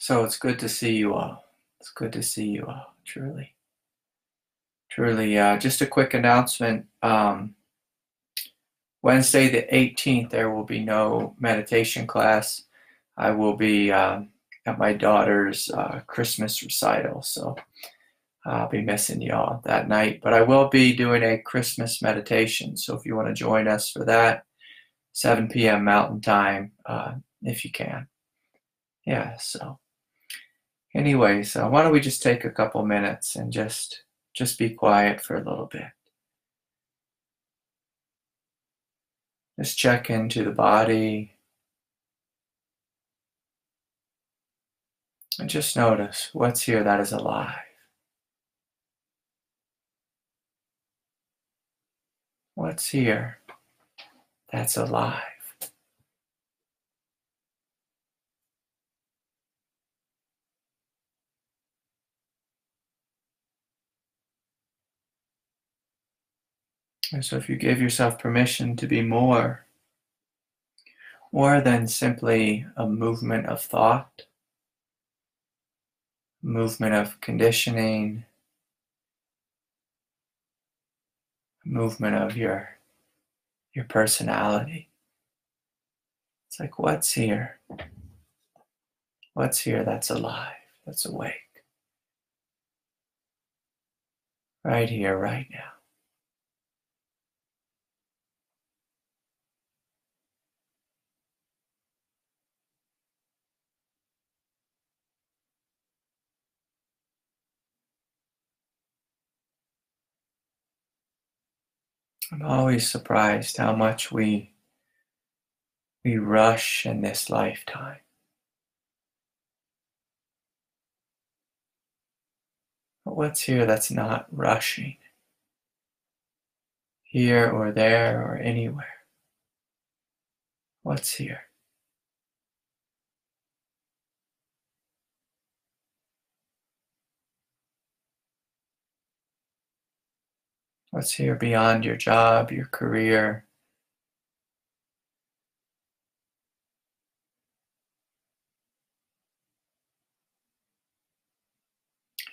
So it's good to see you all. It's good to see you all, truly. Truly, just a quick announcement. Wednesday the 18th, there will be no meditation class. I will be at my daughter's Christmas recital, so I'll be missing y'all that night. But I will be doing a Christmas meditation, so if you want to join us for that, 7 p.m. Mountain Time, if you can. Yeah, so anyways, why don't we just take a couple minutes and just be quiet for a little bit. Just check into the body. And just notice what's here that is alive. What's here that's alive? And so if you give yourself permission to be more than simply a movement of thought, movement of conditioning, movement of your personality. It's like, what's here? What's here that's alive, that's awake? Right here, right now. I'm always surprised how much we rush in this lifetime. But what's here that's not rushing? Here or there or anywhere. What's here? What's here beyond your job, your career?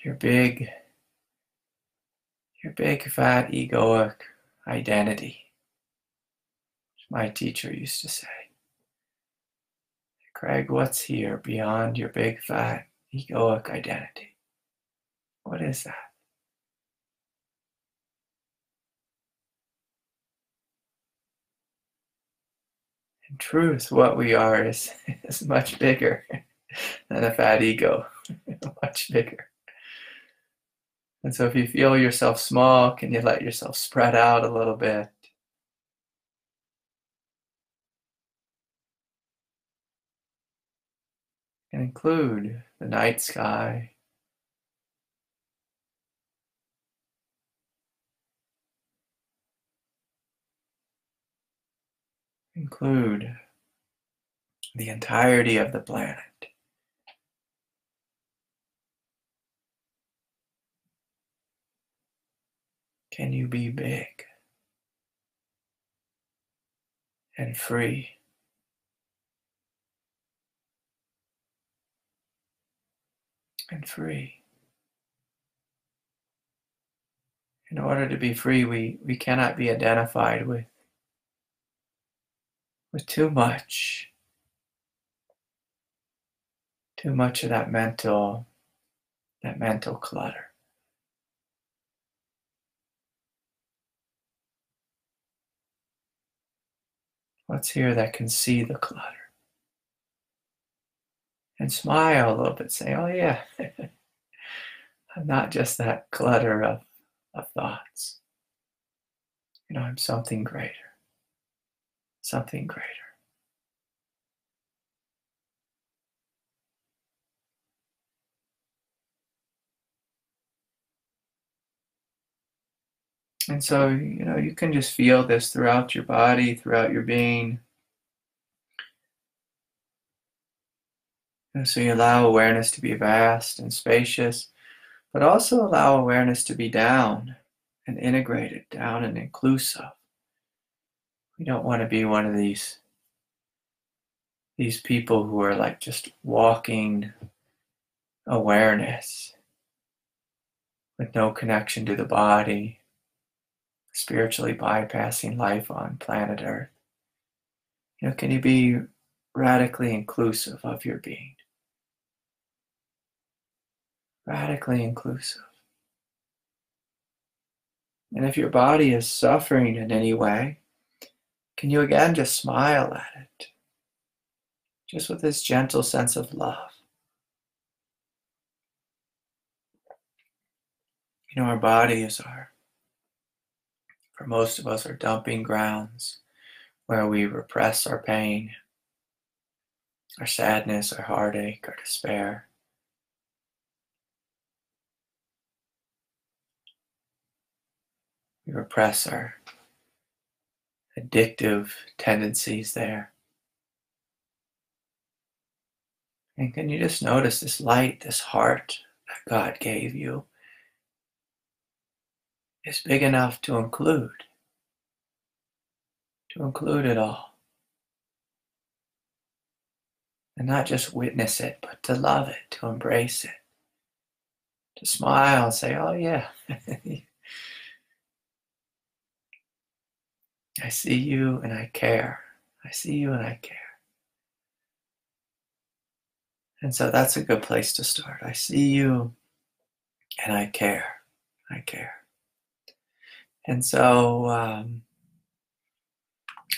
Your big fat egoic identity, which my teacher used to say. Craig, what's here beyond your big fat egoic identity? What is that? In truth, what we are is much bigger than a fat ego, much bigger. And so if you feel yourself small, can you let yourself spread out a little bit? And include the night sky. Include the entirety of the planet. Can you be big and free? And free. In order to be free, we cannot be identified with too much of that mental clutter. What's here that can see the clutter? And smile a little bit, say, oh yeah, I'm not just that clutter of thoughts. I'm something greater. Something greater. And so, you can just feel this throughout your body, throughout your being. And so you allow awareness to be vast and spacious, but also allow awareness to be down and integrated, down and inclusive. We don't want to be one of these people who are like just walking awareness with no connection to the body, spiritually bypassing life on planet Earth. Can you be radically inclusive of your being? Radically inclusive. And if your body is suffering in any way, can you again just smile at it? Just with this gentle sense of love. Our body is for most of us, our dumping grounds where we repress our pain, our sadness, our heartache, our despair. We repress our addictive tendencies there. And can you just notice this light, this heart that God gave you is big enough to include it all. And not just witness it, but to love it, to embrace it. To smile and say, oh yeah, I see you and I care. I see you and I care. And so that's a good place to start. I see you and I care. I care. And so,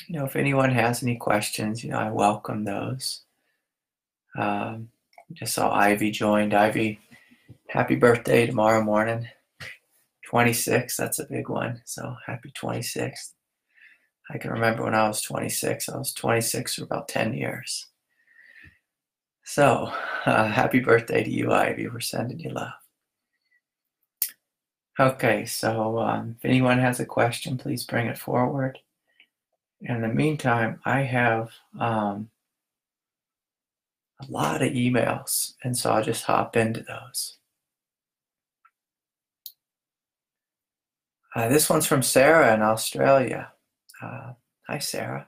if anyone has any questions, I welcome those. Just saw Ivy joined. Ivy, happy birthday tomorrow morning. 26, that's a big one. So happy 26th. I can remember when I was 26. I was 26 for about 10 years. So happy birthday to you, Ivy. We're sending you love. Okay, so if anyone has a question, please bring it forward. In the meantime, I have a lot of emails, and so I'll just hop into those. This one's from Sarah in Australia. Hi, Sarah.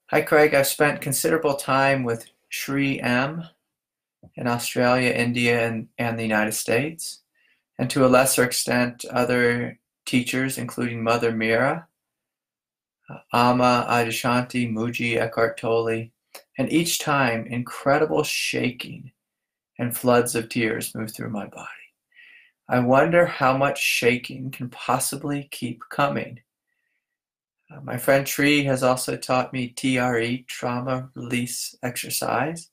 Hi, Craig. I've spent considerable time with Sri M in Australia, India, and the United States, and to a lesser extent, other teachers, including Mother Mira, Adyashanti, Mooji, Eckhart, Tolle, and each time incredible shaking and floods of tears move through my body. I wonder how much shaking can possibly keep coming. My friend Tree has also taught me TRE, trauma release exercise,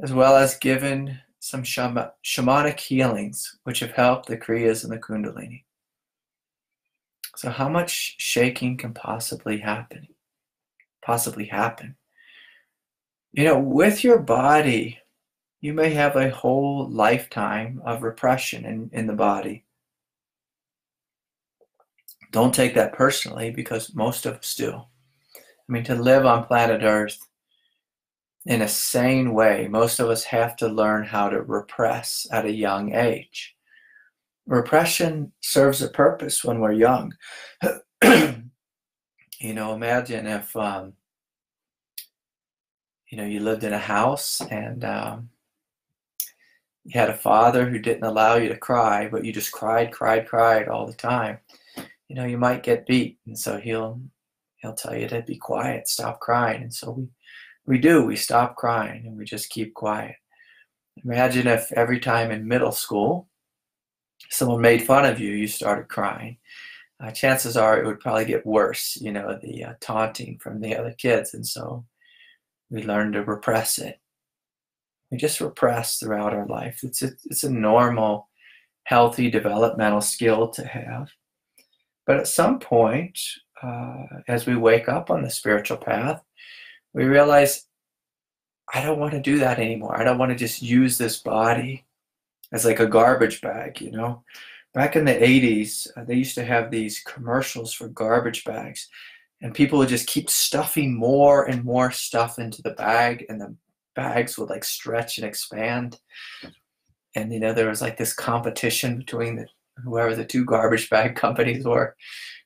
as well as given some shamanic healings, which have helped the Kriyas and the kundalini. So how much shaking can possibly happen? With your body, you may have a whole lifetime of repression in the body. Don't take that personally, because most of us do. To live on planet Earth in a sane way, most of us have to learn how to repress at a young age. Repression serves a purpose when we're young. Imagine if you lived in a house and you had a father who didn't allow you to cry, but you just cried all the time. You might get beat, and so he'll tell you to be quiet, stop crying. And so we stop crying and we just keep quiet. Imagine if every time in middle school someone made fun of you, you started crying. Chances are it would probably get worse, the taunting from the other kids. And so we learn to repress it. We just repress throughout our life. It's a normal, healthy developmental skill to have. But at some point, as we wake up on the spiritual path, we realize, I don't want to do that anymore. I don't want to just use this body as like a garbage bag, Back in the 80s, they used to have these commercials for garbage bags, and people would just keep stuffing more and more stuff into the bag, and the bags would like stretch and expand. And there was like this competition between whoever the two garbage bag companies were,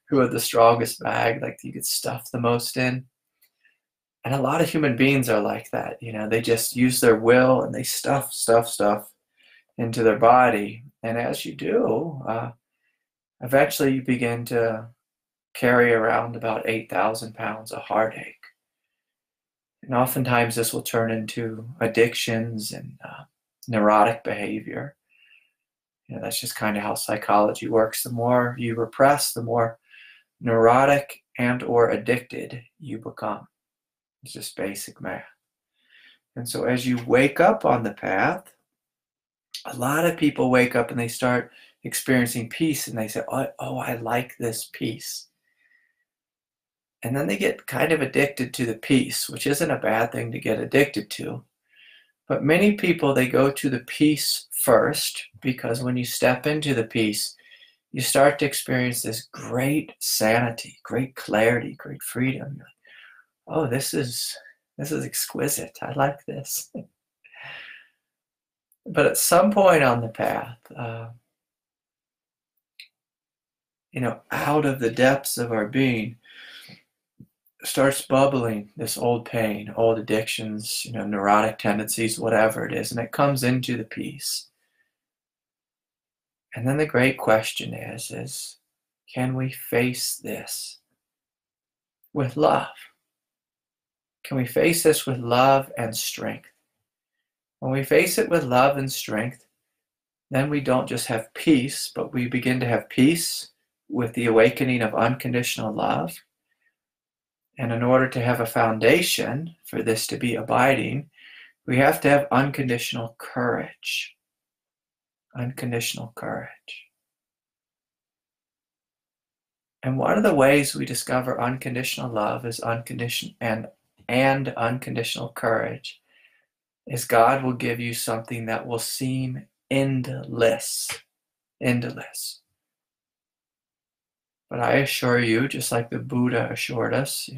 who had the strongest bag, like you could stuff the most in. And a lot of human beings are like that. They just use their will and they stuff into their body. And as you do, eventually you begin to carry around about 8,000 pounds of heartache. And oftentimes this will turn into addictions and neurotic behavior. That's just kind of how psychology works. The more you repress, the more neurotic and or addicted you become. It's just basic math. And so as you wake up on the path, a lot of people wake up and they start experiencing peace and they say, oh, I like this peace. And then they get kind of addicted to the peace, which isn't a bad thing to get addicted to. But many people, they go to the peace first, because when you step into the peace, you start to experience this great sanity, great clarity, great freedom. You're like, oh, this is exquisite. I like this. But at some point on the path, out of the depths of our being starts bubbling this old pain, old addictions, neurotic tendencies, whatever it is, and it comes into the peace. And then the great question is, can we face this with love? Can we face this with love and strength? When we face it with love and strength, then we don't just have peace, but we begin to have peace with the awakening of unconditional love. And in order to have a foundation for this to be abiding, we have to have unconditional courage. Unconditional courage. And one of the ways we discover unconditional love is unconditional and unconditional courage is God will give you something that will seem endless. Endless. But I assure you, just like the Buddha assured us,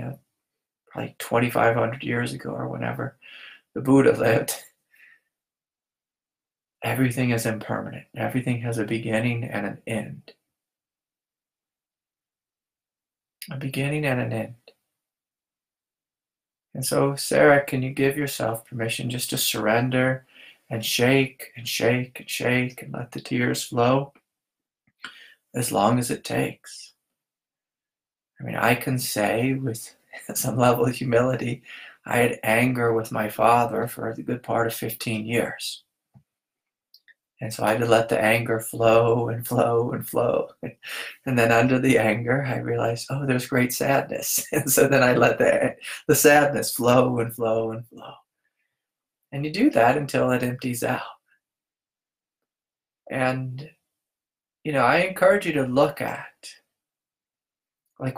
probably 2,500 years ago or whenever the Buddha lived, everything is impermanent. Everything has a beginning and an end. A beginning and an end. And so, Sarah, can you give yourself permission just to surrender and shake and shake and shake and let the tears flow as long as it takes? I mean, I can say with some level of humility, I had anger with my father for the good part of 15 years. And so I had to let the anger flow and flow and flow. And then under the anger, I realized, oh, there's great sadness. And so then I let the sadness flow and flow and flow. And you do that until it empties out. And, I encourage you to look at,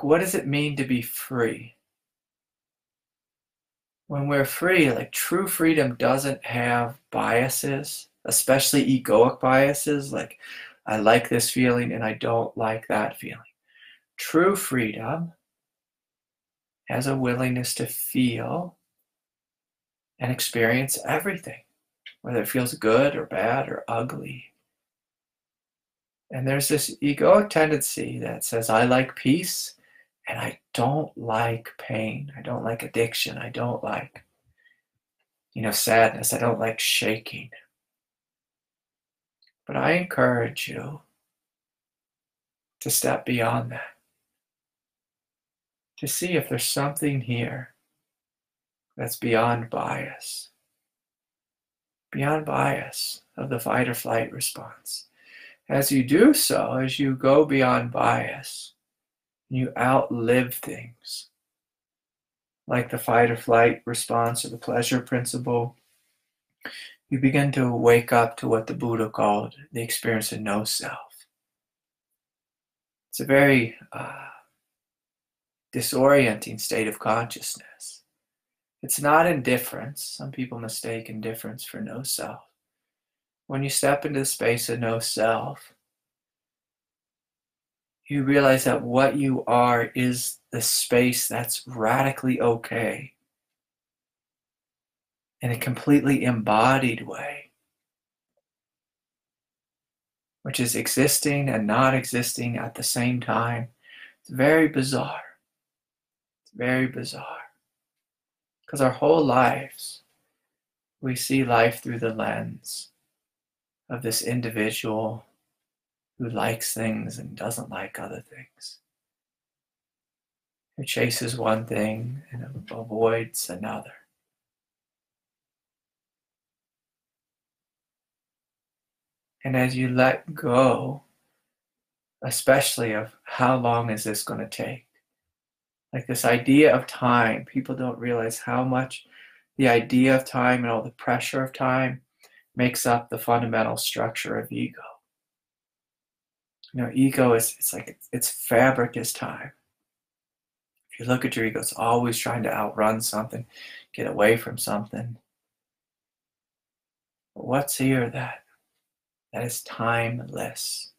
what does it mean to be free? When we're free, true freedom doesn't have biases, especially egoic biases, I like this feeling and I don't like that feeling. True freedom has a willingness to feel and experience everything, whether it feels good or bad or ugly. And there's this egoic tendency that says, I like peace and I don't like pain. I don't like addiction. I don't like, sadness. I don't like shaking. But I encourage you to step beyond that, to see if there's something here that's beyond bias of the fight or flight response. As you do so, as you go beyond bias, you outlive things like the fight or flight response or the pleasure principle. You begin to wake up to what the Buddha called the experience of no self. It's a very disorienting state of consciousness. It's not indifference. Some people mistake indifference for no self. When you step into the space of no self, you realize that what you are is the space that's radically okay in a completely embodied way, which is existing and not existing at the same time. It's very bizarre. It's very bizarre. Because our whole lives, we see life through the lens of this individual who likes things and doesn't like other things, who chases one thing and avoids another. And as you let go, especially of how long is this going to take, like this idea of time, people don't realize how much the idea of time and all the pressure of time makes up the fundamental structure of ego. Ego is, it's like its fabric is time. If you look at your ego, it's always trying to outrun something, get away from something. But what's here that is timeless,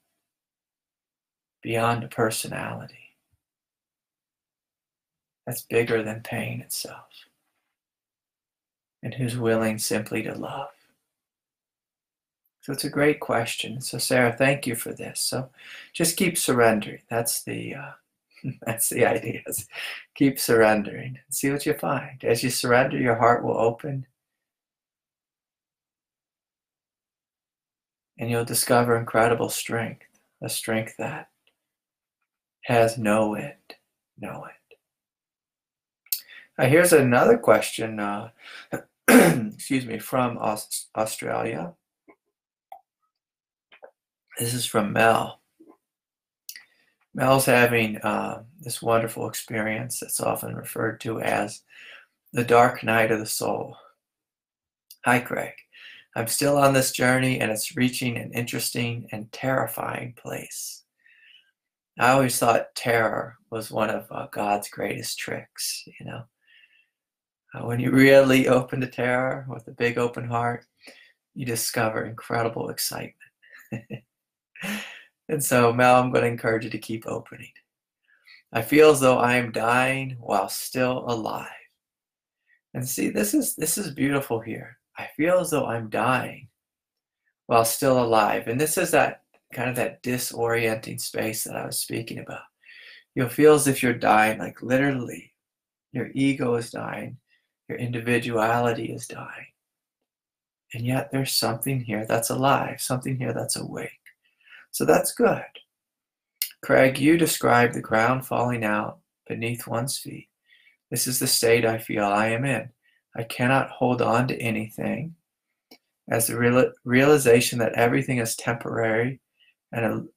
beyond a personality? That's bigger than pain itself, and who's willing simply to love. So it's a great question. So Sarah, thank you for this. So just keep surrendering. That's the idea. Keep surrendering and see what you find. As you surrender, your heart will open, and you'll discover incredible strength, a strength that has no end. Here's another question, excuse me, from Australia. This is from Mel. Mel's having this wonderful experience that's often referred to as the dark night of the soul. Hi, Craig. I'm still on this journey, and it's reaching an interesting and terrifying place. I always thought terror was one of God's greatest tricks, when you really open to terror with a big open heart, you discover incredible excitement. And so, Mel, I'm going to encourage you to keep opening. I feel as though I am dying while still alive. And see, this is beautiful here. I feel as though I'm dying while still alive. And this is that kind of that disorienting space that I was speaking about. You'll feel as if you're dying, like literally, your ego is dying. Your individuality is dying. And yet there's something here that's alive, something here that's awake. So that's good. Craig, you described the ground falling out beneath one's feet. This is the state I feel I am in. I cannot hold on to anything, as the realization that everything is temporary and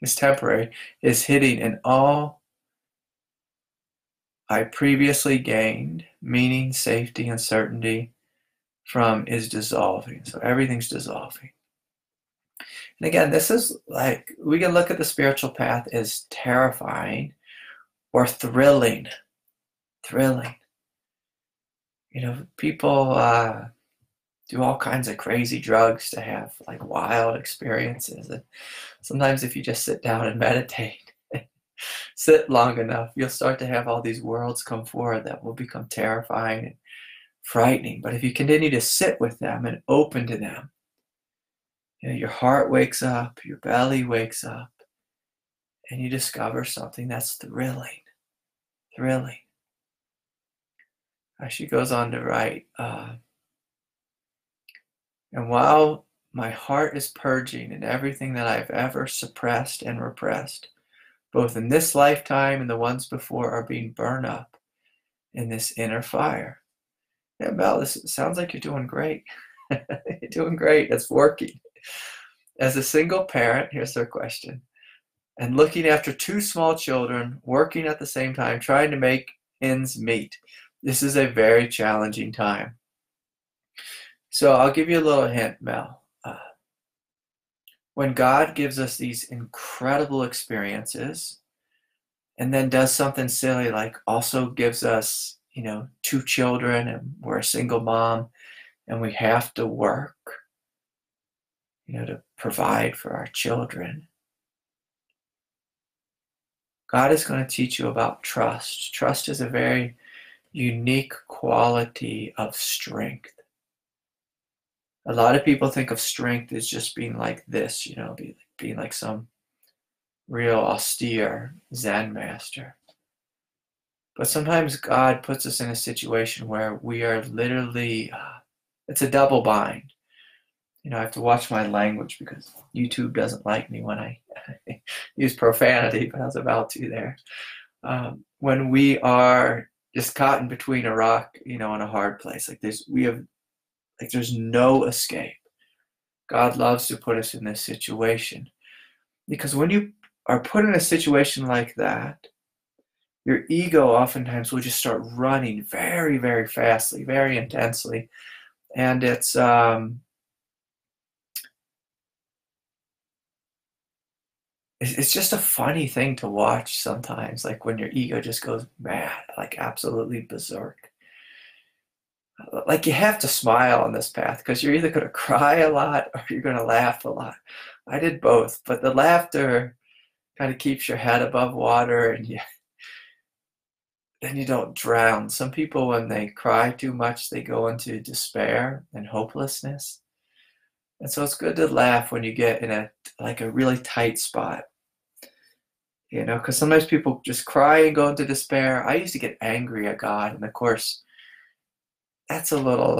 is temporary is hitting, and all I previously gained, meaning, safety, and certainty from, is dissolving. So everything's dissolving. And again, this is like, we can look at the spiritual path as terrifying or thrilling. People do all kinds of crazy drugs to have like wild experiences. And sometimes if you just sit down and meditate, sit long enough, you'll start to have all these worlds come forward that will become terrifying and frightening. But if you continue to sit with them and open to them, your heart wakes up, your belly wakes up, and you discover something that's thrilling. She goes on to write, and while my heart is purging and everything that I've ever suppressed and repressed, both in this lifetime and the ones before, are being burned up in this inner fire. Yeah, Mel, this sounds like you're doing great. You're doing great. It's working. As a single parent, here's their question, and looking after two small children, working at the same time, trying to make ends meet, this is a very challenging time. So I'll give you a little hint, Mel. When God gives us these incredible experiences and then does something silly, like also gives us, two children, and we're a single mom and we have to work, to provide for our children, God is going to teach you about trust. Trust is a very unique quality of strength. A lot of people think of strength as just being like this, being like some real austere Zen master. But sometimes God puts us in a situation where we are literally, it's a double bind. I have to watch my language because YouTube doesn't like me when I use profanity, but I was about to there. When we are just caught in between a rock, in a hard place, there's no escape. God loves to put us in this situation because when you are put in a situation like that, your ego oftentimes will just start running very, very fastly, very intensely, and it's just a funny thing to watch sometimes, like when your ego just goes mad, like absolutely berserk. Like you have to smile on this path because you're either going to cry a lot or you're going to laugh a lot. I did both, but the laughter kind of keeps your head above water and then you don't drown. Some people, when they cry too much, they go into despair and hopelessness. And so it's good to laugh when you get in a really tight spot. Because sometimes people just cry and go into despair. I used to get angry at God, and of course, that's a little,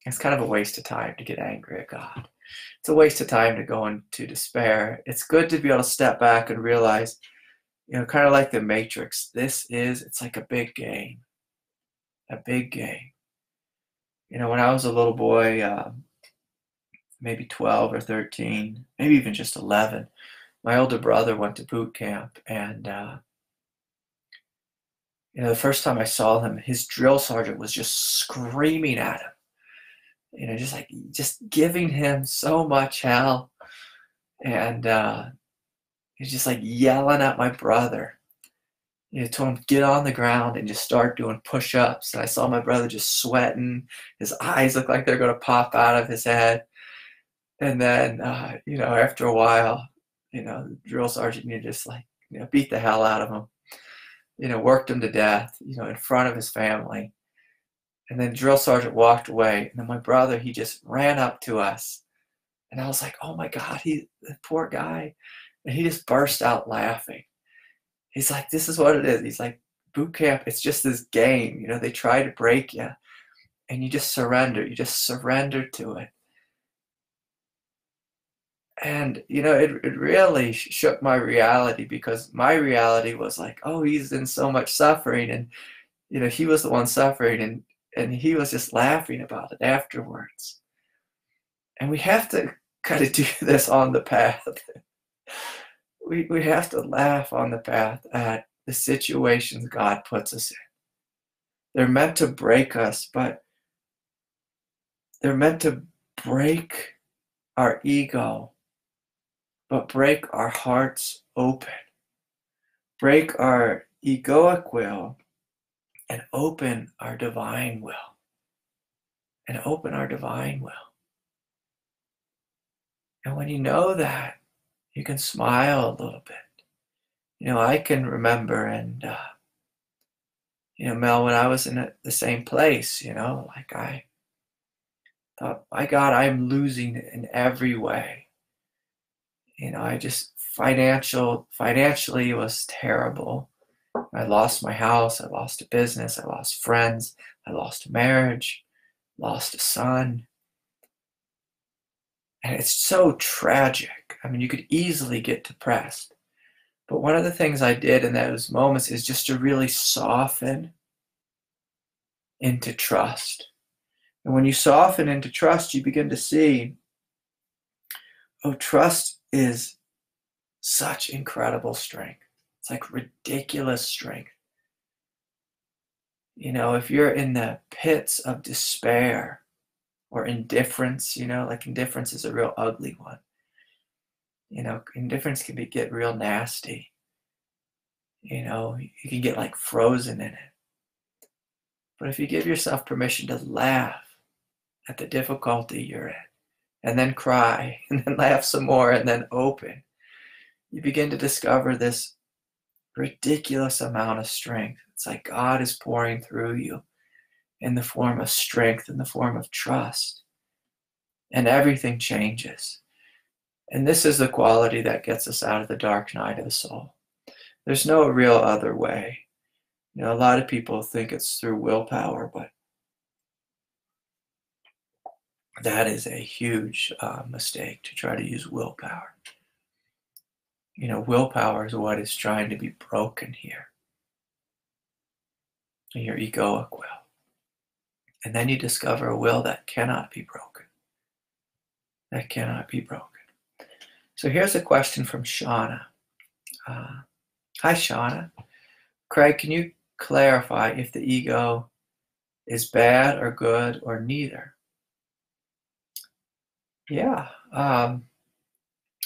it's kind of a waste of time to get angry at God. It's a waste of time to go into despair. It's good to be able to step back and realize, kind of like the Matrix, it's like a big game. A big game. When I was a little boy, maybe 12 or 13, maybe even just 11, my older brother went to boot camp, and the first time I saw him, his drill sergeant was just screaming at him, just giving him so much hell, and he's just yelling at my brother. Told him get on the ground and just start doing push-ups. And I saw my brother just sweating. His eyes look like they're going to pop out of his head. And then, after a while, the drill sergeant, just beat the hell out of him, worked him to death, in front of his family. And then drill sergeant walked away. And then my brother, he just ran up to us. And I was like, oh my God, the poor guy. And he just burst out laughing. He's like, this is what it is. He's like, boot camp, it's just this game. They try to break you. And you just surrender. You just surrender to it. And, it really shook my reality because my reality was like, oh, he's in so much suffering. And, he was the one suffering. And he was just laughing about it afterwards. And we have to kind of do this on the path. We have to laugh on the path at the situations God puts us in. They're meant to break us, but they're meant to break our ego, but break our hearts open. Break our egoic will and open our divine will. And open our divine will. And when you know that, you can smile a little bit. I can remember, and, Mel, when I was in the same place, I thought, my God, I'm losing in every way. I just, financially it was terrible. I lost my house, I lost a business, I lost friends, I lost a marriage, lost a son. And it's so tragic. I mean, you could easily get depressed. But one of the things I did in those moments is just to really soften into trust. And when you soften into trust, you begin to see, oh, trust is such incredible strength. It's like ridiculous strength. If you're in the pits of despair or indifference, indifference is a real ugly one. Indifference can get real nasty. You can get frozen in it. But if you give yourself permission to laugh at the difficulty you're in, and then cry, and then laugh some more, and then open, you begin to discover this ridiculous amount of strength. It's like God is pouring through you in the form of strength, in the form of trust. And everything changes. And this is the quality that gets us out of the dark night of the soul. There's no real other way. You know, a lot of people think it's through willpower, but that is a huge mistake, to try to use willpower. You know, willpower is what is trying to be broken here. Your egoic will. And then you discover a will that cannot be broken. That cannot be broken. So here's a question from Shauna. Hi, Shauna. Craig, can you clarify if the ego is bad or good or neither? Yeah.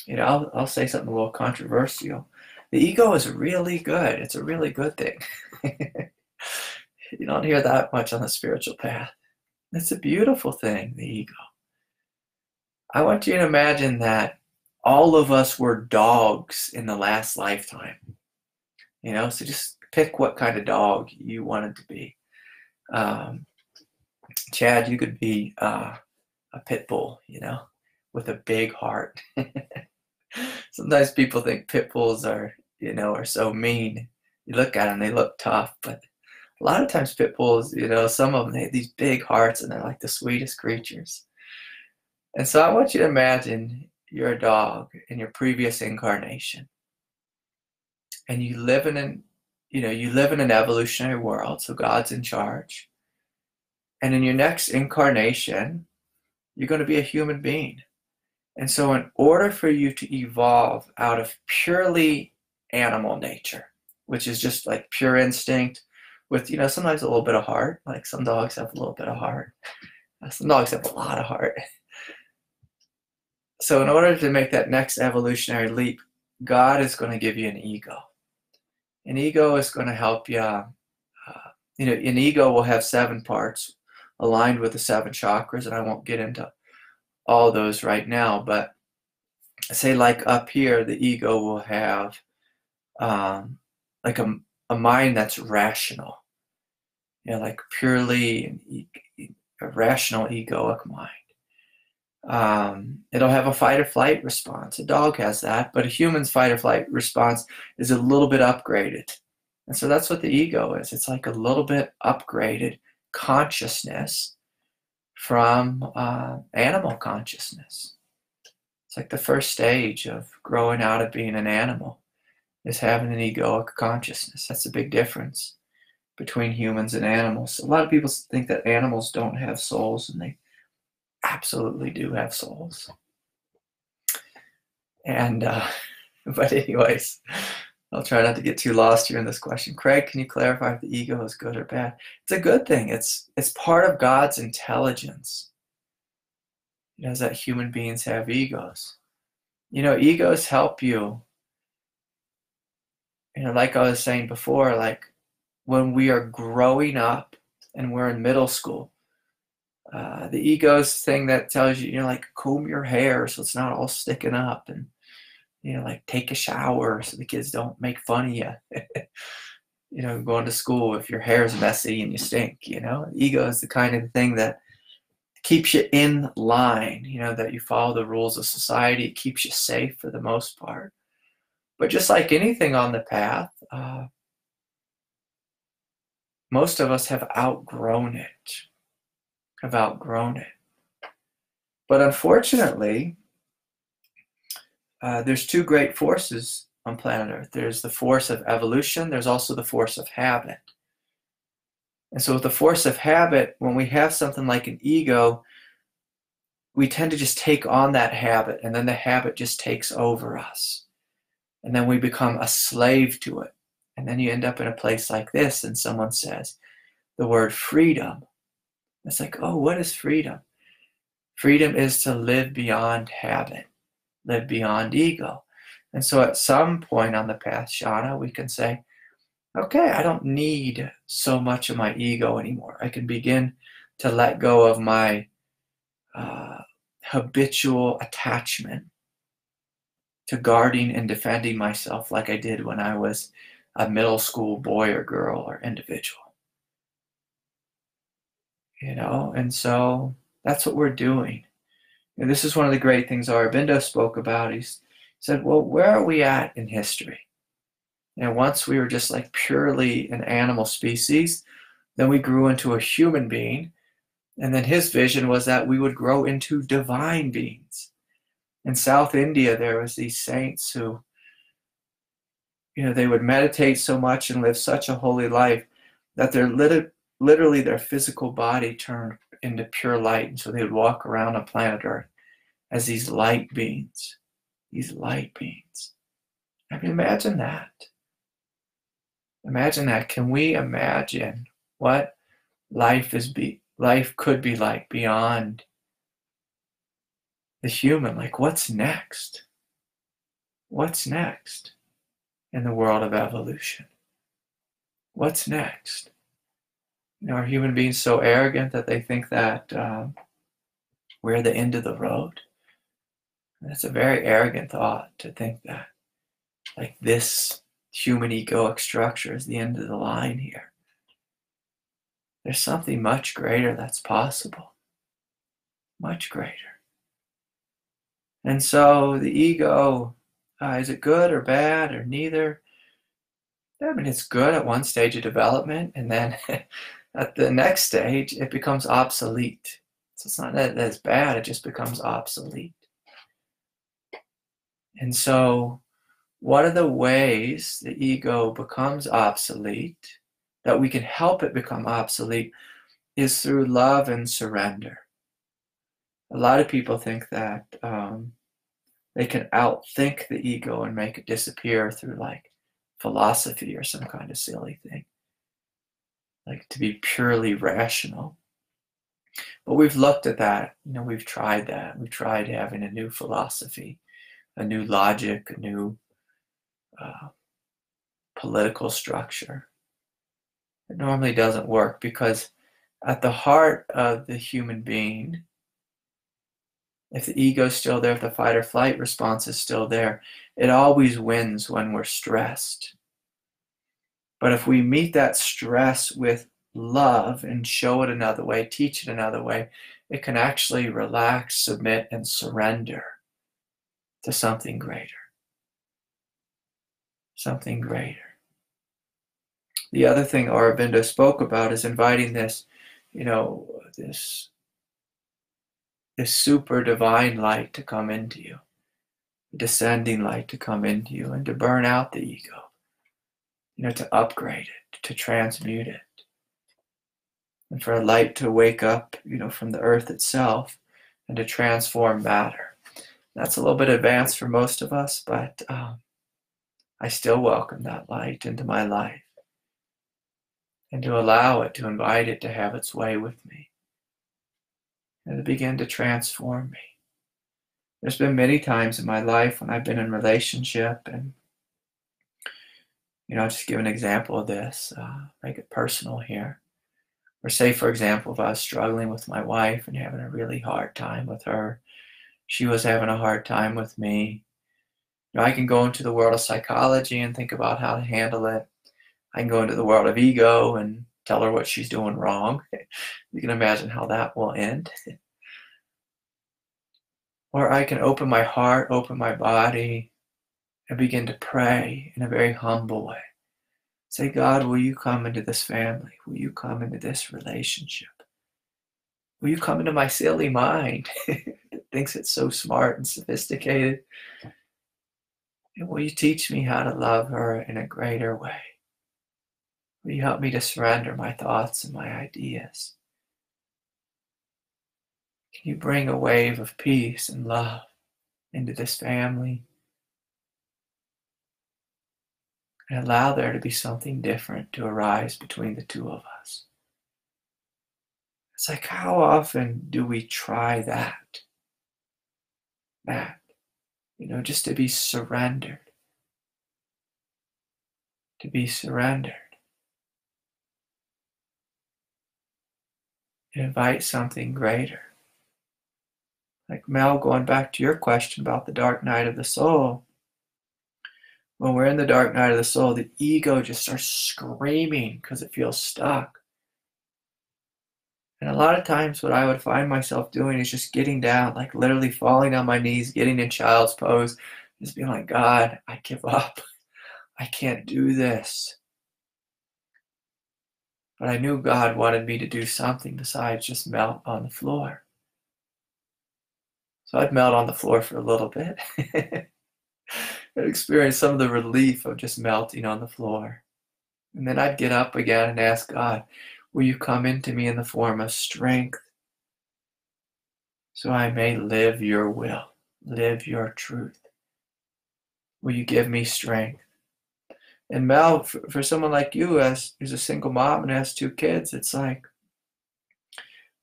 You know, I'll say something a little controversial. The ego is really good. It's a really good thing. You don't hear that much on the spiritual path. It's a beautiful thing, the ego. I want you to imagine that all of us were dogs in the last lifetime. You know, so just pick what kind of dog you wanted to be. Chad, you could be a pit bull, you know, with a big heart. Sometimes people think pit bulls are, you know, are so mean. You look at them, they look tough, but a lot of times pit bulls, you know, some of them, they have these big hearts and they're like the sweetest creatures. And so I want you to imagine you're a dog in your previous incarnation. And you live in an, you know, you live in an evolutionary world, so God's in charge. And in your next incarnation, you're going to be a human being. And so in order for you to evolve out of purely animal nature, which is just like pure instinct with, you know, sometimes a little bit of heart, like some dogs have a little bit of heart. Some dogs have a lot of heart. So in order to make that next evolutionary leap, God is going to give you an ego. An ego is going to help you, you know, an ego will have 7 parts aligned with the 7 chakras, and I won't get into all those right now, but say like up here, the ego will have like a mind that's rational, you know, like purely a rational egoic mind. It'll have a fight or flight response. A dog has that, but a human's fight or flight response is a little bit upgraded. And so that's what the ego is. It's like a little bit upgraded consciousness from animal consciousness. It's like the first stage of growing out of being an animal is having an egoic consciousness. That's a big difference between humans and animals. A lot of people think that animals don't have souls, and they absolutely do have souls. And but anyways, I'll try not to get too lost here in this question. Craig, can you clarify if the ego is good or bad? It's a good thing. It's part of God's intelligence. You know, that human beings have egos. You know, egos help you. You know, like I was saying before, like when we are growing up and we're in middle school, the ego's thing that tells you, you know, like comb your hair so it's not all sticking up, and, you know, like take a shower so the kids don't make fun of you. You know, going to school if your hair's messy and you stink, you know. Ego is the kind of thing that keeps you in line, you know, that you follow the rules of society. It keeps you safe for the most part. But just like anything on the path, most of us have outgrown it. But unfortunately, there's 2 great forces on planet Earth. There's the force of evolution. There's also the force of habit. And so with the force of habit, when we have something like an ego, we tend to just take on that habit, and then the habit just takes over us. And then we become a slave to it. And then you end up in a place like this, and someone says the word freedom. It's like, oh, what is freedom? Freedom is to live beyond habit, live beyond ego. And so at some point on the path, Shauna, we can say, okay, I don't need so much of my ego anymore. I can begin to let go of my habitual attachment to guarding and defending myself like I did when I was a middle school boy or girl or individual. You know, and so that's what we're doing. And this is one of the great things Aurobindo spoke about. He said, well, where are we at in history? And once we were just like purely an animal species, then we grew into a human being. And then his vision was that we would grow into divine beings. In South India, there was these saints who, they would meditate so much and live such a holy life that literally their physical body turned into pure light. And so they would walk around on planet Earth as these light beings. These light beings. I mean, imagine that. Imagine that. Can we imagine what life could be like beyond the human? Like, what's next? What's next in the world of evolution? What's next? Are human beings so arrogant that they think that we're the end of the road? That's a very arrogant thought, to think that like this human egoic structure is the end of the line here. There's something much greater that's possible. Much greater. And so the ego, is it good or bad or neither? I mean, it's good at one stage of development, and then at the next stage, it becomes obsolete. So it's not that it's bad, it just becomes obsolete. And so one of the ways the ego becomes obsolete, that we can help it become obsolete, is through love and surrender. A lot of people think that they can outthink the ego and make it disappear through like philosophy or some kind of silly thing, like to be purely rational. But we've looked at that, we've tried that. We've tried having a new philosophy, a new logic, a new political structure. It normally doesn't work, because at the heart of the human being, if the ego is still there, if the fight or flight response is still there, it always wins when we're stressed. But if we meet that stress with love and show it another way, teach it another way, it can actually relax, submit, and surrender to something greater. Something greater. The other thing Aurobindo spoke about is inviting this, this super divine light to come into you, descending light to come into you, and to burn out the ego, to upgrade it, to transmute it, and for a light to wake up, from the earth itself and to transform matter. That's a little bit advanced for most of us, but I still welcome that light into my life, and to allow it, to invite it to have its way with me, and to begin to transform me. There's been many times in my life when I've been in relationship, and I'll just give an example of this, make it personal here. Or say, for example, if I was struggling with my wife and having a really hard time with her, she was having a hard time with me. I can go into the world of psychology and think about how to handle it. I can go into the world of ego and tell her what she's doing wrong. You can imagine how that will end. Or I can open my heart, open my body, and begin to pray in a very humble way. Say, God, will you come into this family? Will you come into this relationship? Will you come into my silly mind that thinks it's so smart and sophisticated? And will you teach me how to love her in a greater way? Will you help me to surrender my thoughts and my ideas? Can you bring a wave of peace and love into this family? And allow there to be something different to arise between the two of us. It's like, how often do we try that? Just to be surrendered. To be surrendered. Invite something greater. Like Mel, going back to your question about the dark night of the soul. When we're in the dark night of the soul, the ego just starts screaming because it feels stuck. And a lot of times what I would find myself doing is just getting down, like literally falling on my knees, getting in child's pose, just being like, God, I give up. I can't do this. But I knew God wanted me to do something besides just melt on the floor. So I'd melt on the floor for a little bit and experience some of the relief of just melting on the floor. And then I'd get up again and ask God, will you come into me in the form of strength so I may live your will, live your truth? Will you give me strength? And Mel, for someone like you who's a single mom and has 2 kids, it's like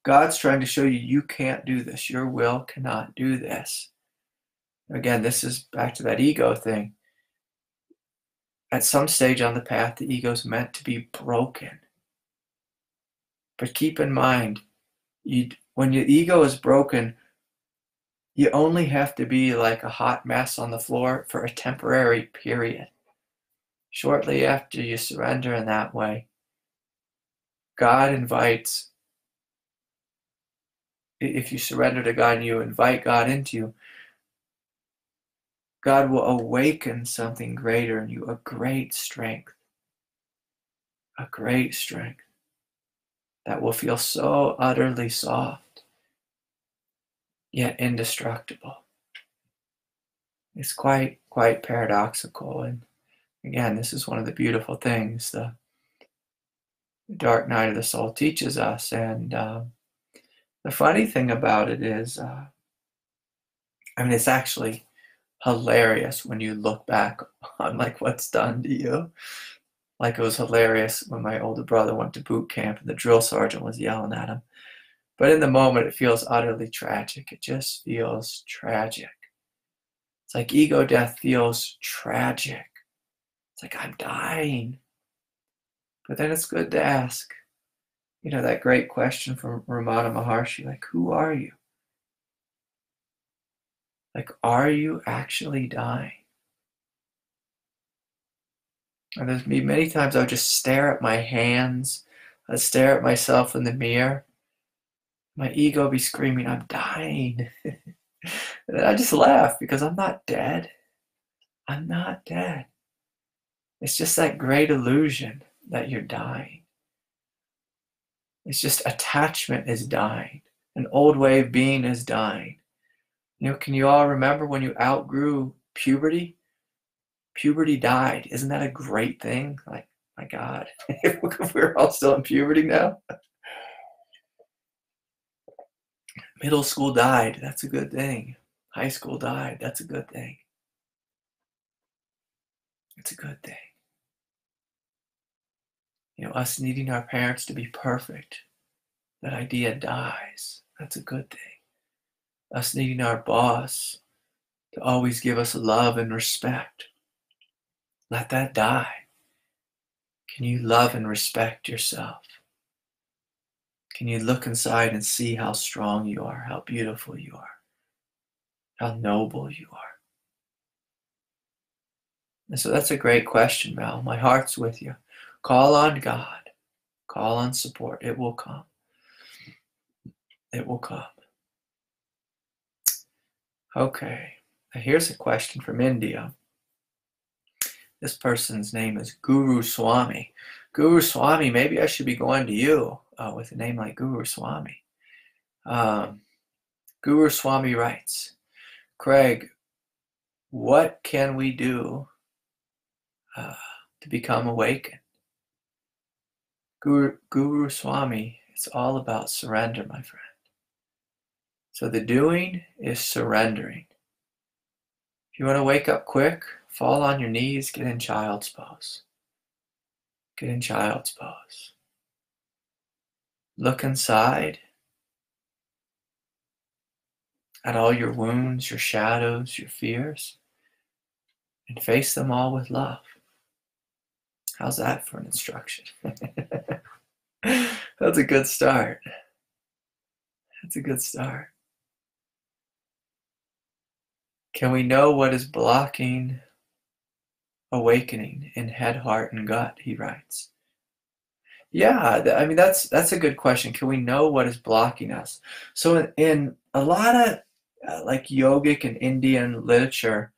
God's trying to show you, you can't do this. Your will cannot do this. Again, this is back to that ego thing. At some stage on the path, the ego's meant to be broken. But keep in mind, when your ego is broken, you only have to be like a hot mess on the floor for a temporary period. Shortly after you surrender in that way, God invites, if you surrender to God and you invite God into you, God will awaken something greater in you, a great strength that will feel so utterly soft, yet indestructible. It's quite paradoxical. And again, this is one of the beautiful things the dark night of the soul teaches us. And the funny thing about it is, it's actually hilarious when you look back on like what's done to you. Like it was hilarious when my older brother went to boot camp and the drill sergeant was yelling at him. But in the moment, it feels utterly tragic. It just feels tragic. It's like ego death feels tragic. It's like, I'm dying. But then it's good to ask, that great question from Ramana Maharshi, like, who are you? Like, are you actually dying? And there's me many times I would just stare at my hands. I'd stare at myself in the mirror. My ego would be screaming, I'm dying. And then I just laugh because I'm not dead. I'm not dead. It's just that great illusion that you're dying. It's just attachment is dying. An old way of being is dying. Can you all remember when you outgrew puberty? Puberty died. Isn't that a great thing? Like, my God, if we're all still in puberty now. Middle school died. That's a good thing. High school died. That's a good thing. It's a good thing. Us needing our parents to be perfect, that idea dies. That's a good thing. Us needing our boss to always give us love and respect, let that die. Can you love and respect yourself? Can you look inside and see how strong you are, how beautiful you are, how noble you are? And so that's a great question, Mel. My heart's with you. Call on God. Call on support. It will come. It will come. Okay. Now here's a question from India. This person's name is Guru Swami. Guru Swami, maybe I should be going to you with a name like Guru Swami. Guru Swami writes, Craig, what can we do to become awakened? Guru Swami, it's all about surrender, my friend. So the doing is surrendering. If you want to wake up quick, fall on your knees, get in child's pose. Get in child's pose. Look inside at all your wounds, your shadows, your fears, and face them all with love. How's that for an instruction? That's a good start. That's a good start. Can we know what is blocking awakening in head, heart, and gut? He writes. Yeah, that's a good question. Can we know what is blocking us? So in a lot of like yogic and Indian literature,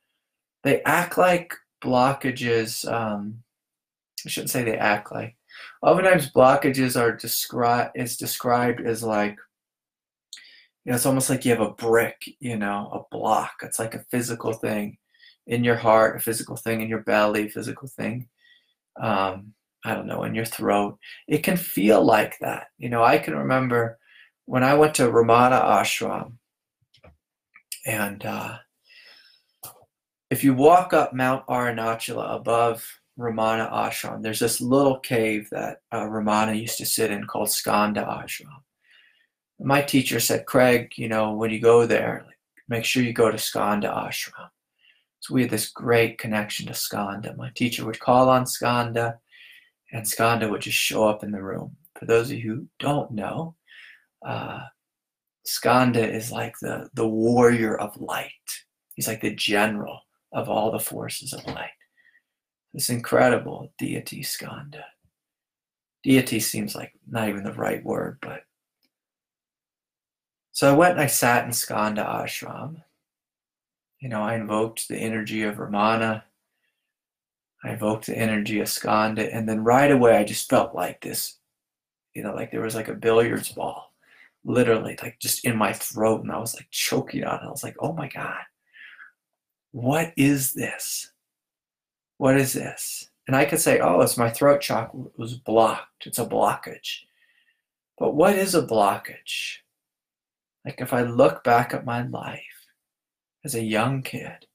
they act like blockages, I shouldn't say they act like. Oftentimes blockages are described as like, it's almost like you have a brick, a block. It's like a physical thing in your heart, a physical thing in your belly, a physical thing, I don't know, in your throat. It can feel like that. I can remember when I went to Ramana Ashram, and if you walk up Mount Arunachala above Ramana Ashram, there's this little cave that Ramana used to sit in called Skanda Ashram. My teacher said, Craig, when you go there, make sure you go to Skanda Ashram. So we had this great connection to Skanda. My teacher would call on Skanda, and Skanda would just show up in the room. For those of you who don't know, Skanda is like the warrior of light. He's like the general of all the forces of light. This incredible deity, Skanda. Deity seems like not even the right word, but. So I went and I sat in Skanda Ashram. I invoked the energy of Ramana. I invoked the energy of Skanda, and then right away I just felt like this, like there was like a billiards ball, literally, like just in my throat, and I was like choking on it. I was like, oh my God, what is this? What is this? And I could say, oh, it's my throat chakra was blocked. It's a blockage. But what is a blockage? Like if I look back at my life as a young kid,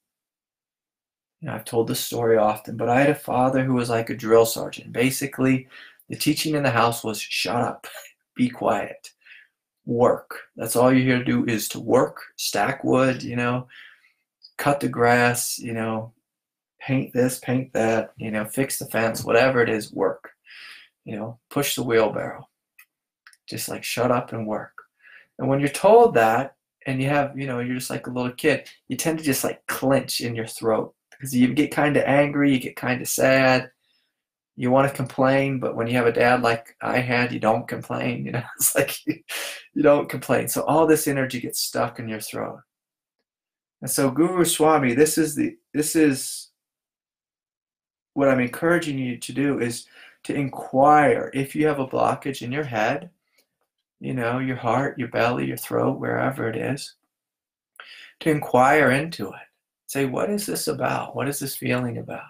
I've told this story often, but I had a father who was like a drill sergeant. Basically, the teaching in the house was shut up, be quiet, work. That's all you're here to do is to work, stack wood, cut the grass, paint this, paint that, fix the fence, whatever it is, work, push the wheelbarrow. Just like shut up and work. And when you're told that, and you have, you're just like a little kid, you tend to just like clench in your throat because you get kind of angry, you get kind of sad, you want to complain, but when you have a dad like I had, you don't complain, it's like you don't complain. So all this energy gets stuck in your throat. And so Guru Swami, this is what I'm encouraging you to do, is to inquire if you have a blockage in your head, your heart, your belly, your throat, wherever it is, to inquire into it. Say, what is this about? What is this feeling about?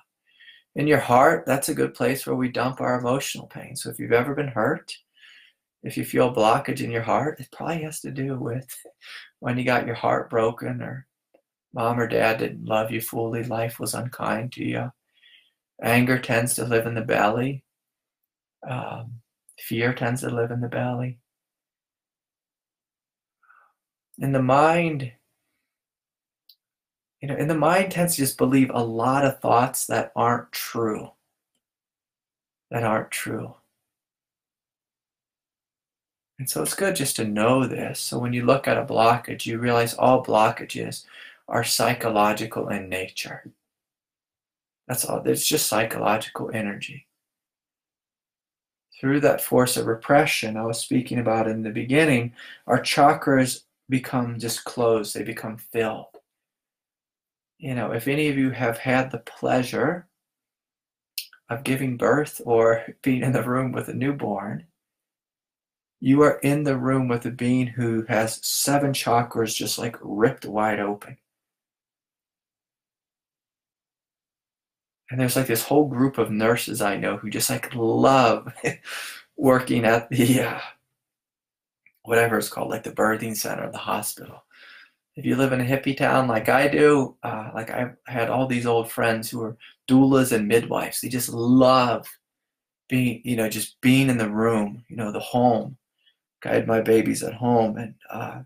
In your heart, that's a good place where we dump our emotional pain. So if you've ever been hurt, if you feel blockage in your heart, it probably has to do with when you got your heart broken, or mom or dad didn't love you fully, life was unkind to you. Anger tends to live in the belly. Fear tends to live in the belly. In the mind, and the mind tends to just believe a lot of thoughts that aren't true. And so it's good just to know this. So when you look at a blockage, you realize all blockages are psychological in nature. That's all. It's just psychological energy. Through that force of repression I was speaking about in the beginning, our chakras become just closed. They become filled. If any of you have had the pleasure of giving birth or being in the room with a newborn, you are in the room with a being who has 7 chakras just like ripped wide open. And there's like this whole group of nurses I know who just like love working at the, whatever it's called, like the birthing center of the hospital. If you live in a hippie town like I do, like I've had all these old friends who are doulas and midwives. They just love being, just being in the room, the home. I had my babies at home, and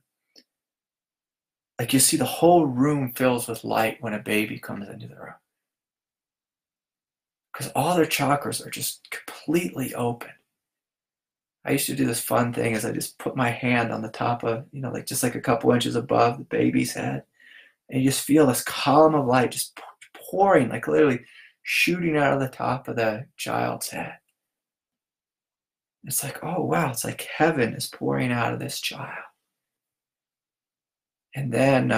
like you see the whole room fills with light when a baby comes into the room. Because all their chakras are just completely open. I used to do this fun thing is I just put my hand on the top of, like just like a couple inches above the baby's head. And you just feel this column of light just pouring, like literally shooting out of the top of the child's head. It's like, oh, wow, it's like heaven is pouring out of this child. And then,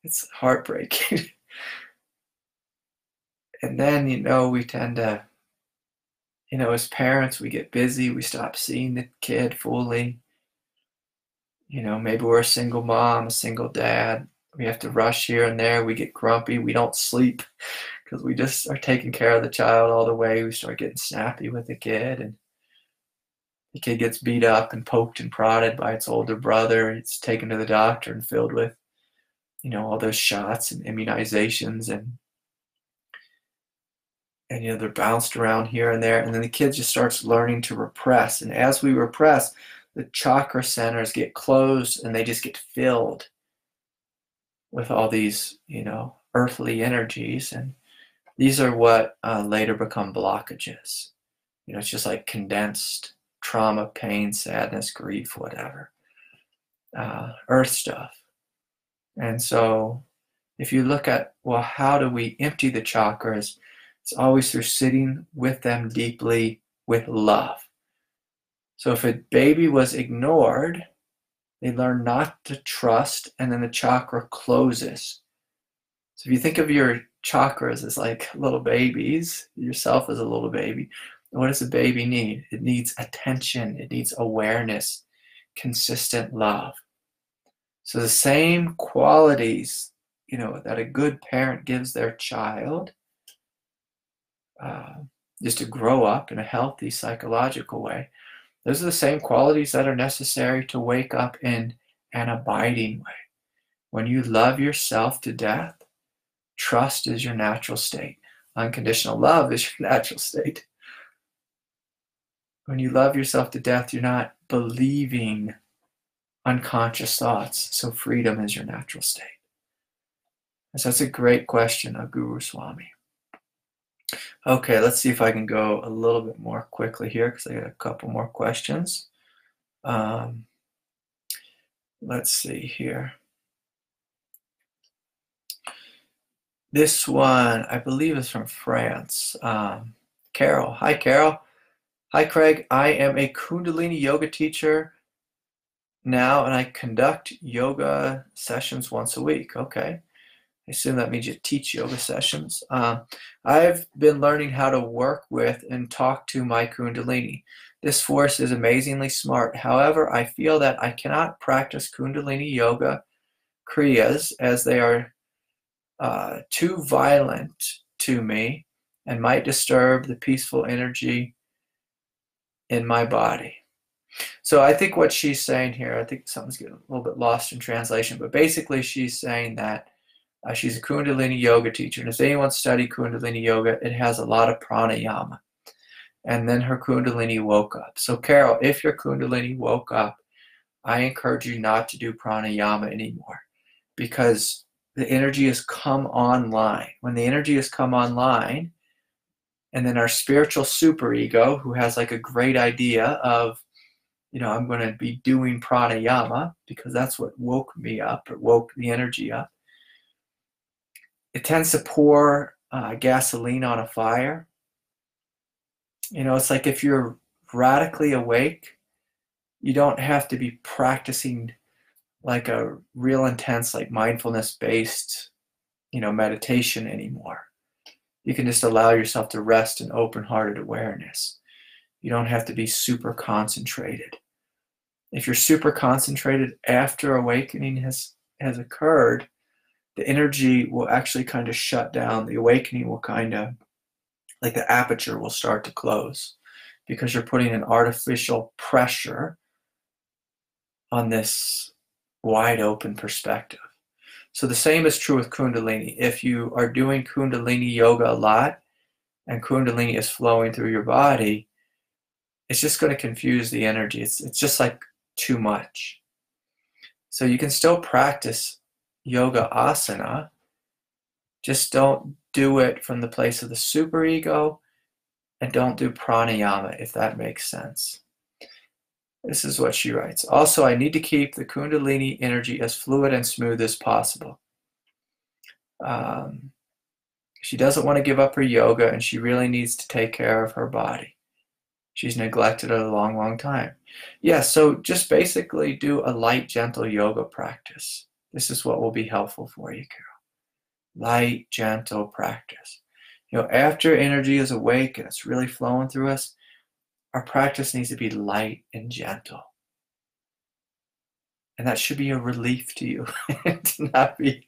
it's heartbreaking. And then, we tend to, as parents, we get busy, we stop seeing the kid fully. Maybe we're a single mom, a single dad. We have to rush here and there. We get grumpy. We don't sleep because we just are taking care of the child all the way. We start getting snappy with the kid, and the kid gets beat up and poked and prodded by its older brother. It's taken to the doctor and filled with, all those shots and immunizations, and they're bounced around here and there. And then the kid just starts learning to repress. And as we repress, the chakra centers get closed and they just get filled with all these, earthly energies. And these are what later become blockages. It's just like condensed trauma, pain, sadness, grief, whatever, earth stuff. And so if you look at, well, how do we empty the chakras? It's always through sitting with them deeply with love. So if a baby was ignored, they learn not to trust, and then the chakra closes. So if you think of your chakras as like little babies, yourself as a little baby, what does a baby need? It needs attention. It needs awareness, consistent love. So the same qualities, that a good parent gives their child, just to grow up in a healthy psychological way, those are the same qualities that are necessary to wake up in an abiding way. When you love yourself to death, trust is your natural state. Unconditional love is your natural state. When you love yourself to death, you're not believing unconscious thoughts. So freedom is your natural state. And so that's a great question of Guru Swami. Okay, let's see if I can go a little bit more quickly here because I got a couple more questions. Let's see here. This one, I believe, is from France. Carol. Hi, Carol. Hi, Craig. I am a Kundalini yoga teacher now, and I conduct yoga sessions once a week. Okay. I assume that means you teach yoga sessions. I've been learning how to work with and talk to my Kundalini. This force is amazingly smart. However, I feel that I cannot practice Kundalini yoga kriyas as they are too violent to me and might disturb the peaceful energy in my body. So I think what she's saying here, I think something's getting a little bit lost in translation, but basically she's saying that she's a Kundalini yoga teacher, and if anyone studied Kundalini yoga, it has a lot of pranayama. And then her Kundalini woke up. So Carol, if your Kundalini woke up, I encourage you not to do pranayama anymore, because the energy has come online. When the energy has come online, and then our spiritual superego, who has like a great idea of, I'm going to be doing pranayama because that's what woke me up, or woke the energy up. It tends to pour gasoline on a fire. It's like if you're radically awake, you don't have to be practicing like a real intense, like mindfulness-based, meditation anymore. You can just allow yourself to rest in open-hearted awareness. You don't have to be super concentrated. If you're super concentrated after awakening has occurred, the energy will actually kind of shut down. The awakening will kind of, like the aperture will start to close because you're putting an artificial pressure on this wide open perspective. So the same is true with Kundalini. If you are doing Kundalini yoga a lot and Kundalini is flowing through your body, it's just going to confuse the energy. It's just like too much. So you can still practice yoga asana, just don't do it from the place of the superego, and don't do pranayama, if that makes sense. This is what she writes. Also, I need to keep the Kundalini energy as fluid and smooth as possible. She doesn't want to give up her yoga, and she really needs to take care of her body. She's neglected it a long, long time. Yeah, so just basically do a light, gentle yoga practice. This is what will be helpful for you, Carol. Light, gentle practice. After energy is awake and it's really flowing through us, our practice needs to be light and gentle. And that should be a relief to you to not be,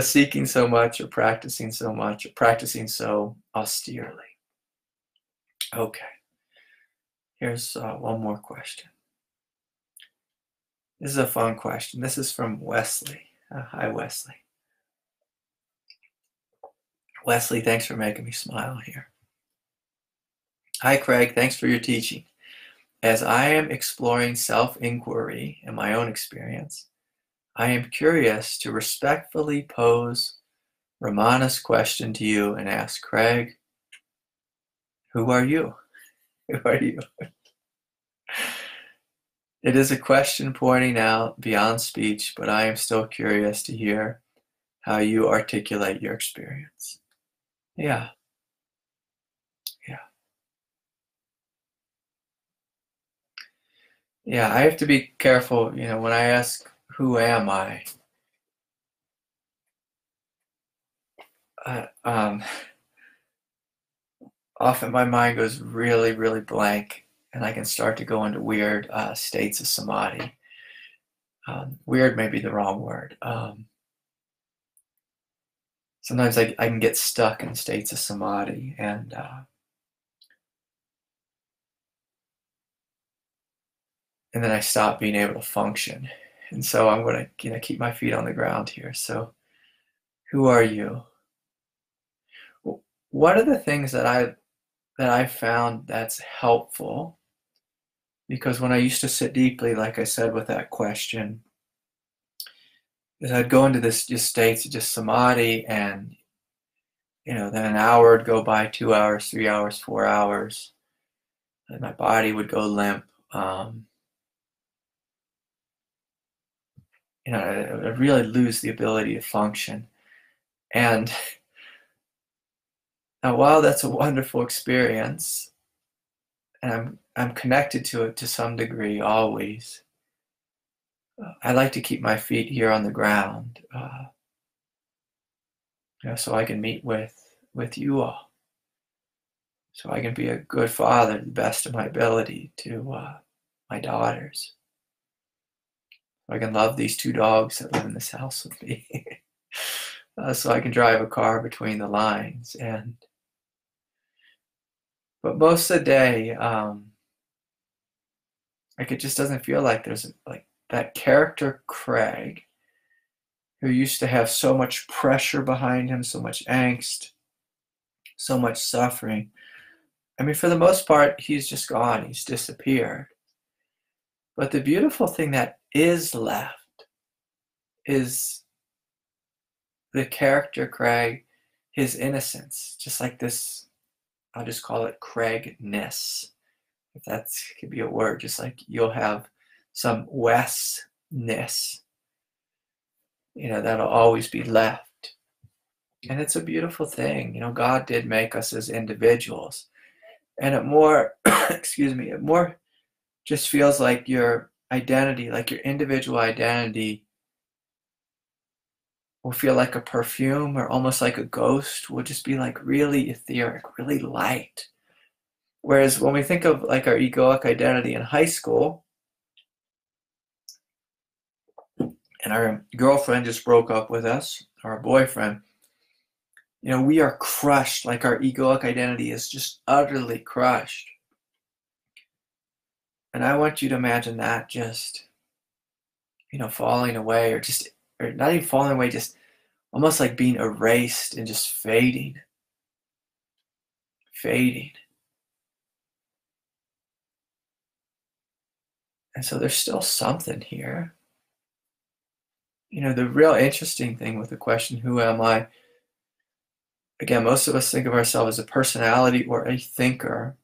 seeking so much or practicing so much or practicing so austerely. Okay. Here's one more question. This is a fun question. This is from Wesley. Hi, Wesley. Wesley, thanks for making me smile here. Hi, Craig. Thanks for your teaching. As I am exploring self-inquiry in my own experience, I am curious to respectfully pose Ramana's question to you and ask, Craig, who are you? Who are you? It is a question pointing out beyond speech, but I am still curious to hear how you articulate your experience. Yeah. Yeah, I have to be careful, when I ask, who am I? Often my mind goes really, really blank, and I can start to go into weird states of samadhi. Weird may be the wrong word. Sometimes I can get stuck in states of samadhi, and then I stop being able to function. And so I'm going to keep my feet on the ground here. So, who are you? One of the things that I found that's helpful, because when I used to sit deeply, like I said with that question, is I'd go into this just states of just samadhi, and then an hour would go by, 2 hours, 3 hours, 4 hours, and my body would go limp. I really lose the ability to function. And now, while that's a wonderful experience, and I'm connected to it to some degree always, I like to keep my feet here on the ground, so I can meet with you all, so I can be a good father to the best of my ability to my daughters. I can love these 2 dogs that live in this house with me, so I can drive a car between the lines. But most of the day, it just doesn't feel like there's like that character Craig, who used to have so much pressure behind him, so much angst, so much suffering. I mean, for the most part, he's just gone. He's disappeared. But the beautiful thing that is left is the character Craig, his innocence, just like this, I'll just call it Craigness, if that could be a word, just like you'll have some Wes-ness, that'll always be left. And it's a beautiful thing. God did make us as individuals. And it more, it more just feels like your identity, like your individual identity, will feel like a perfume, or almost like a ghost, will just be like really etheric, really light. Whereas when we think of like our egoic identity in high school, and our girlfriend just broke up with us, or our boyfriend, we are crushed, like our egoic identity is just utterly crushed. And I want you to imagine that just, falling away, or not even falling away, just almost like being erased and just fading. And so there's still something here. The real interesting thing with the question, who am I? Again, most of us think of ourselves as a personality or a thinker.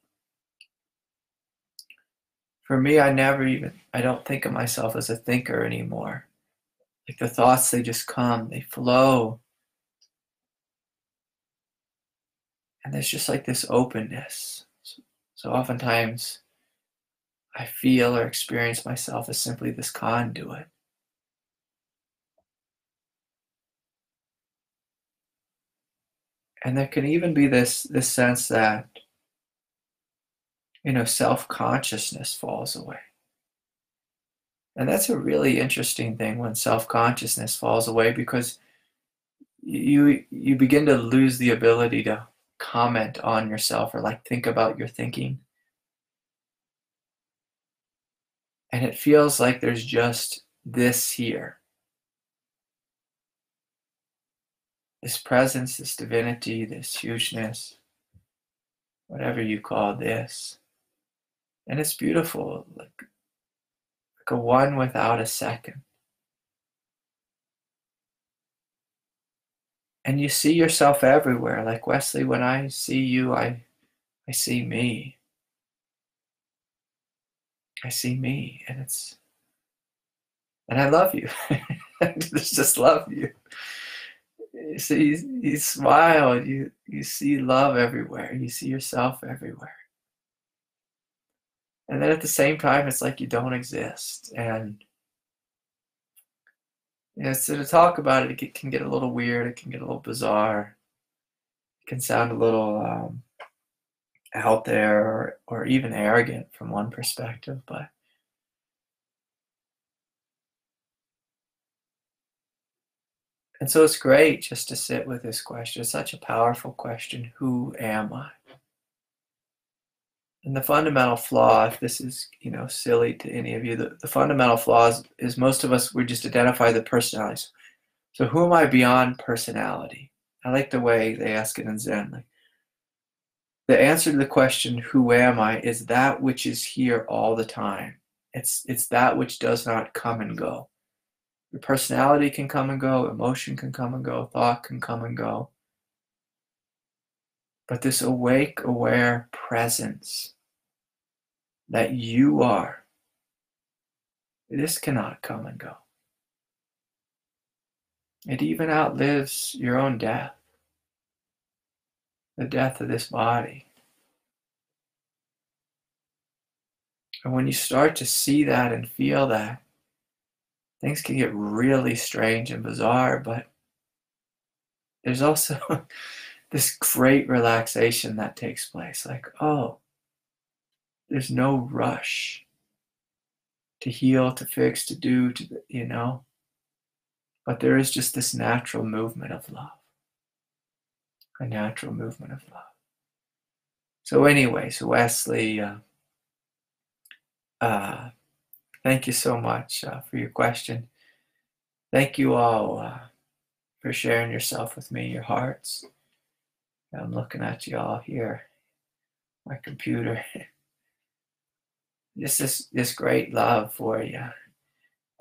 For me, I don't think of myself as a thinker anymore. Like the thoughts, they just come, they flow. And there's just like this openness. So oftentimes I feel or experience myself as simply this conduit. And there can even be this sense that, self-consciousness falls away. And that's a really interesting thing when self-consciousness falls away, because you begin to lose the ability to comment on yourself or like think about your thinking. And it feels like there's just this here. This presence, this divinity, this hugeness, whatever you call this. And it's beautiful, like a one without a second. And you see yourself everywhere. Like Wesley, when I see you, I see me. I see me, and I love you. I just love you. You see, you smile, you see love everywhere. You see yourself everywhere. And then at the same time, it's like you don't exist. And so to talk about it, it can get a little weird. It can get a little bizarre. It can sound a little out there or even arrogant from one perspective, but and so it's great just to sit with this question. It's such a powerful question. Who am I? And the fundamental flaw, if this is, silly to any of you, the fundamental flaw is most of us, we just identify the personalities. So who am I beyond personality? I like the way they ask it in Zen. Like, the answer to the question, who am I, is that which is here all the time. It's that which does not come and go. Your personality can come and go, emotion can come and go, thought can come and go. But this awake, aware presence that you are, this cannot come and go. It even outlives your own death, the death of this body. And when you start to see that and feel that, things can get really strange and bizarre, but there's also this great relaxation that takes place. Like, oh, there's no rush to heal, to fix, to do, but there is just this natural movement of love. A natural movement of love. So anyways, Wesley, thank you so much for your question. Thank you all for sharing yourself with me, your hearts. I'm looking at you all here, my computer. Just this great love for you.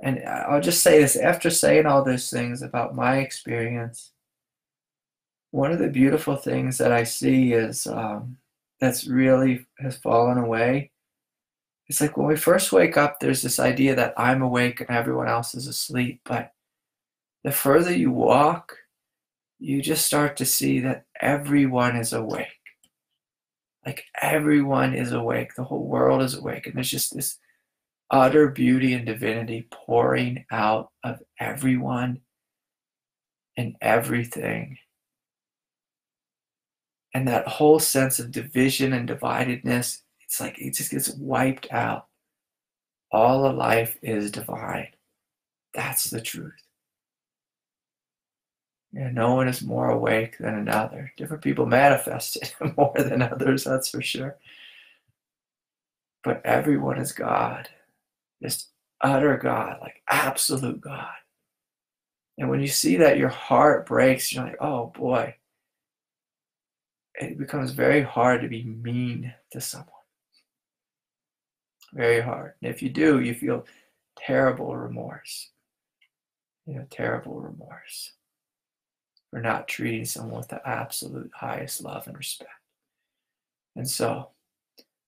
And I'll just say this, after saying all those things about my experience, one of the beautiful things that I see is that's really has fallen away. It's like when we first wake up, there's this idea that I'm awake and everyone else is asleep. But the further you walk, you just start to see that everyone is awake. Like everyone is awake. The whole world is awake. And there's just this utter beauty and divinity pouring out of everyone and everything. And that whole sense of division and dividedness, it's like it just gets wiped out. All of life is divine. That's the truth. No one is more awake than another. Different people manifest it more than others, that's for sure. But everyone is God. Just utter God, like absolute God. And when you see that, your heart breaks. You're like, oh boy. It becomes very hard to be mean to someone. Very hard. And if you do, you feel terrible remorse. Terrible remorse for not treating someone with the absolute highest love and respect. And so,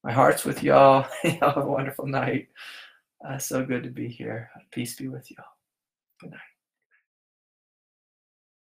my heart's with y'all. Y'all have a wonderful night. So good to be here. Peace be with y'all. Good night.